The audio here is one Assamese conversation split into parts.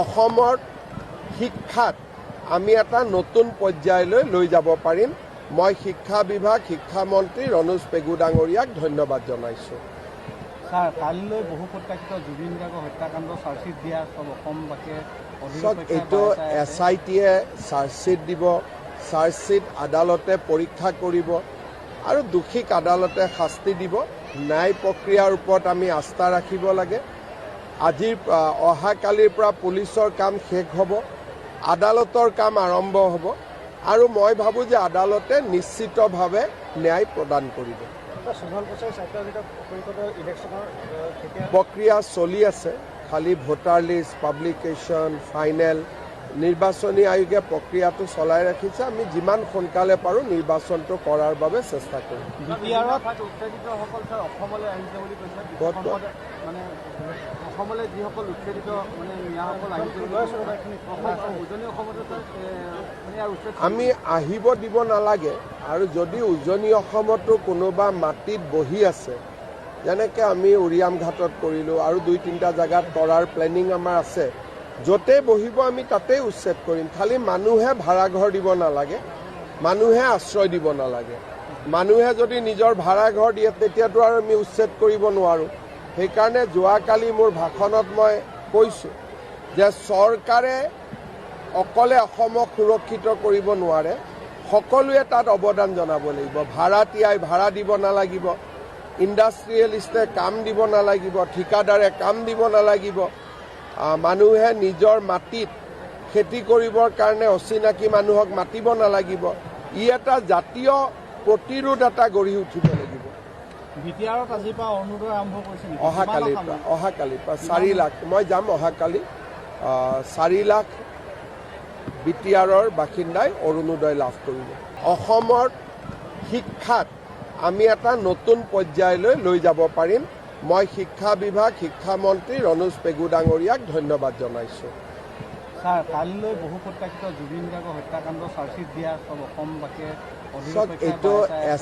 অসমৰ শিক্ষাত আমি এটা নতুন পৰ্যায়লৈ লৈ যাব পাৰিম। মই শিক্ষা বিভাগ শিক্ষামন্ত্ৰী ৰণোজ পেগু ডাঙৰীয়াক ধন্যবাদ জনাইছোঁ। স্যাৰ, কালিলৈ বহু প্ৰত্যাশিত জুবিন গাৰ্গৰ হত্যাকাণ্ড চাৰ্জশ্বিট দিয়া সব অসমবাসীয়ে এইটো SIT-য়ে চাৰ্জশ্বিট দিব, চাৰ্জশ্বিট আদালতে পৰীক্ষা কৰিব আৰু দোষীক আদালতে শাস্তি দিব। ন্যায় প্ৰক্ৰিয়াৰ ওপৰত আমি আস্থা ৰাখিব লাগে। অহাকালিৰ পৰা পুলিচৰ কাম শেষ হ'ব, আদালতৰ কাম আৰম্ভ হ'ব আৰু মই ভাবোঁ যে আদালতে নিশ্চিতভাৱে ন্যায় প্ৰদান কৰিব। প্ৰক্ৰিয়া চলি আছে, খালি ভোটাৰ লিষ্ট পাব্লিকেশ্যন ফাইনেল নিৰ্বাচনী আয়োগে প্ৰক্ৰিয়াটো চলাই ৰাখিছে। আমি যিমান সোনকালে পাৰোঁ নিৰ্বাচনটো কৰাৰ বাবে চেষ্টা কৰিম। আমি আহিব দিব নালাগে আৰু যদি উজনি অসমতো কোনোবা মাটিত বহি আছে, যেনেকৈ আমি উৰিয়াম ঘাটত কৰিলোঁ আৰু 2-3টা জেগাত কৰাৰ প্লেনিং আমাৰ আছে, য'তেই বহিব আমি তাতেই উচ্ছেদ কৰিম। খালি মানুহে ভাড়াঘৰ দিব নালাগে, মানুহে আশ্ৰয় দিব নালাগে। মানুহে যদি নিজৰ ভাড়াঘৰ দিয়ে তেতিয়াতো আৰু আমি উচ্ছেদ কৰিব নোৱাৰোঁ। সেইকাৰণে যোৱাকালি মোৰ ভাষণত মই কৈছোঁ যে চৰকাৰে অকলে অসমক সুৰক্ষিত কৰিব নোৱাৰে, সকলোৱে তাত অৱদান জনাব লাগিব। ভাড়াতীয়াই ভাড়া দিব নালাগিব, ইণ্ডাষ্ট্ৰিয়েলিষ্টে কাম দিব নালাগিব, ঠিকাদাৰে কাম দিব নালাগিব। মানুহে নিজৰ মাটিত খেতি কৰিবৰ কাৰণে অচিনাকি মানুহক মাতিব নালাগিব। ই এটা জাতীয় প্ৰতিৰোধ এটা গঢ়ি উঠিব লাগিব। আজিৰ পৰা অৰুণোদয় আৰম্ভ কৰিছে। অহাকালিৰ পৰা 4 লাখ, মই যাম অহাকালি। 4 লাখ BTR-ৰ বাসিন্দাই অৰুণোদয় লাভ কৰিব। অসমৰ শিক্ষাত আমি এটা নতুন পৰ্যায়লৈ লৈ যাব পাৰিম। মই শিক্ষা বিভাগ শিক্ষামন্ত্ৰী ৰণোজ পেগু ডাঙৰীয়াক ধন্যবাদ জনাইছোঁ। স্যাৰ, কালিলৈ বহু প্ৰত্যাশিত জুবিন গাৰ্গৰ হত্যাকাণ্ড চাৰ্জশ্বিট দিয়া সব অসমবাসীয়ে এইটো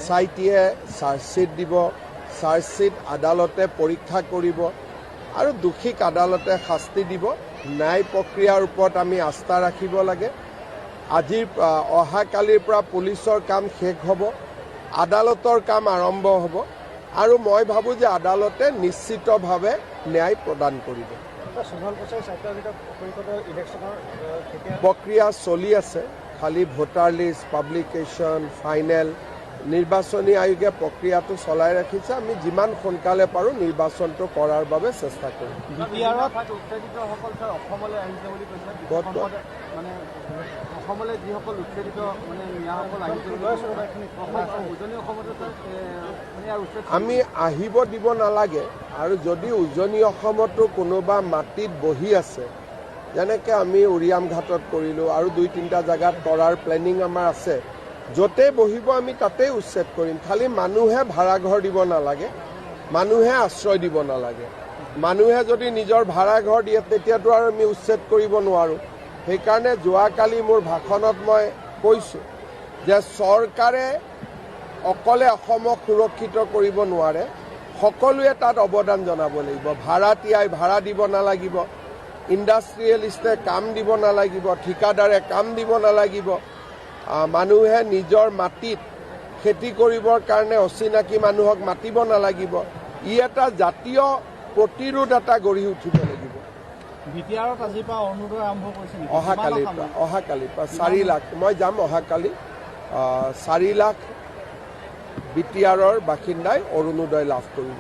SIT-য়ে চাৰ্জশ্বিট দিব, চাৰ্জশ্বিট আদালতে পৰীক্ষা কৰিব আৰু দোষীক আদালতে শাস্তি দিব। ন্যায় প্ৰক্ৰিয়াৰ ওপৰত আমি আস্থা ৰাখিব লাগে। অহাকালিৰ পৰা পুলিচৰ কাম শেষ হ'ব, আদালতৰ কাম আৰম্ভ হ'ব আৰু মই ভাবোঁ যে আদালতে নিশ্চিতভাৱে ন্যায় প্ৰদান কৰিব। প্ৰক্ৰিয়া চলি আছে, খালি ভোটাৰ লিষ্ট পাব্লিকেশ্যন ফাইনেল নিৰ্বাচনী আয়োগে প্ৰক্ৰিয়াটো চলাই ৰাখিছে। আমি যিমান সোনকালে পাৰোঁ নিৰ্বাচনটো কৰাৰ বাবে চেষ্টা কৰিম। আমি আহিব দিব নালাগে আৰু যদি উজনি অসমতো কোনোবা মাটিত বহি আছে, যেনেকৈ আমি উৰিয়াম ঘাটত কৰিলোঁ আৰু 2-3টা জেগাত কৰাৰ প্লেনিং আমাৰ আছে, য'তেই বহিব আমি তাতেই উচ্ছেদ কৰিম। খালি মানুহে ভাড়াঘৰ দিব নালাগে, মানুহে আশ্ৰয় দিব নালাগে। মানুহে যদি নিজৰ ভাড়াঘৰ দিয়ে তেতিয়াতো আৰু আমি উচ্ছেদ কৰিব নোৱাৰোঁ। সেইকাৰণে যোৱাকালি মোৰ ভাষণত মই কৈছোঁ যে চৰকাৰে অকলে অসমক সুৰক্ষিত কৰিব নোৱাৰে, সকলোৱে তাত অৱদান জনাব লাগিব। ভাড়াতীয়াই ভাড়া দিব নালাগিব, ইণ্ডাষ্ট্ৰিয়েলিষ্টে কাম দিব নালাগিব, ঠিকাদাৰে কাম দিব নালাগিব। মানুহে নিজৰ মাটিত খেতি কৰিবৰ কাৰণে অচিনাকি মানুহক মাতিব নালাগিব। ই এটা জাতীয় প্ৰতিৰোধ এটা গঢ়ি উঠিব লাগিব। আজিৰ পৰা অৰুণোদয় আৰম্ভ কৰিছে। অহাকালিৰ পৰা 4 লাখ, মই যাম অহাকালি। 4 লাখ BTR-ৰ বাসিন্দাই অৰুণোদয় লাভ কৰিব।